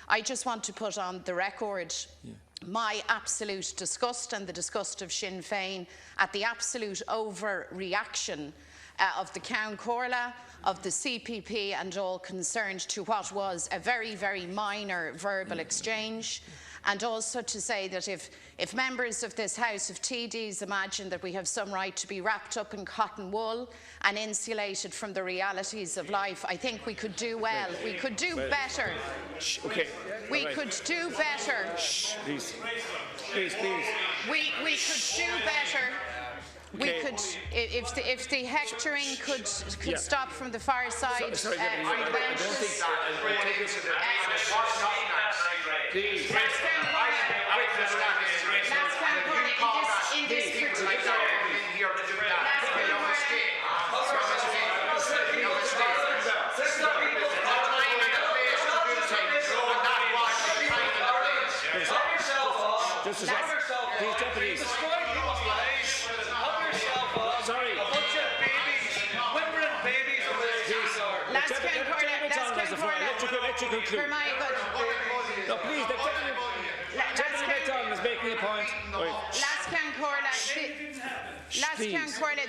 I just want to put on the record my absolute disgust and the disgust of Sinn Féin at the absolute overreaction of the Ceann Comhairle, of the CPP and all concerned to what was a very, very minor verbal exchange. And also to say that if members of this House of TDs imagine that we have some right to be wrapped up in cotton wool and insulated from the realities of life, I think we could do well. We could do better. Okay. We could do better. Please. Please, please. We could do better. We could, if the hectoring could stop from the far side, sorry, from the benches. Please. Please, deputies. Sorry. A bunch of babies, whimpering babies over there. Last Ceann Comhairle. Let you conclude. For my good. No, please, the deputy is making a point. Last Ceann Comhairle,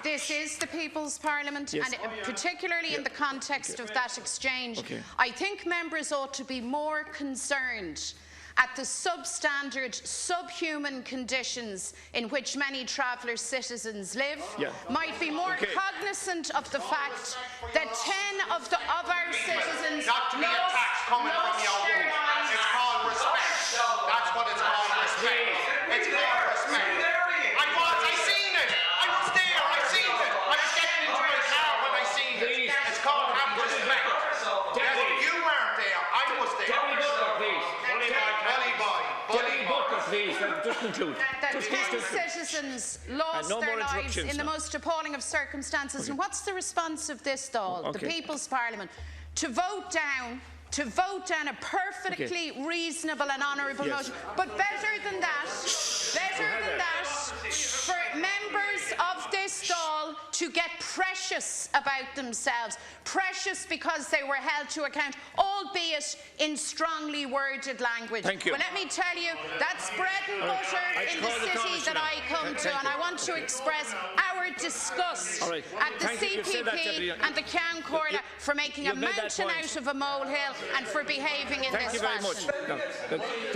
this is the People's Parliament, and particularly in the context of that exchange, I think members ought to be more concerned at the substandard, subhuman conditions in which many traveller citizens live, might be more cognizant of the fact that 10 of our citizens not to be attacked coming from your room. It's called respect. That's what it's called, respect. It's called respect. I seen it. I was there. I seen it. I was getting into my car when I seen it. It's called have respect. You weren't there. I was there. Please, just conclude. That 10 citizens lost their lives in the most appalling of circumstances. And what's the response of this Dáíl, the People's Parliament, to vote down a perfectly reasonable and honourable motion? But better than that, for members of this Dáíl to get precious about themselves, precious because they were held to account, albeit in strongly worded language. Thank you. Well, let me tell you, that's bread and butter in the city that I come to, and I want to express our disgust at the CPP and the Ceann Comhairle for making a mountain out of a molehill and for behaving in this fashion. Thank you very much.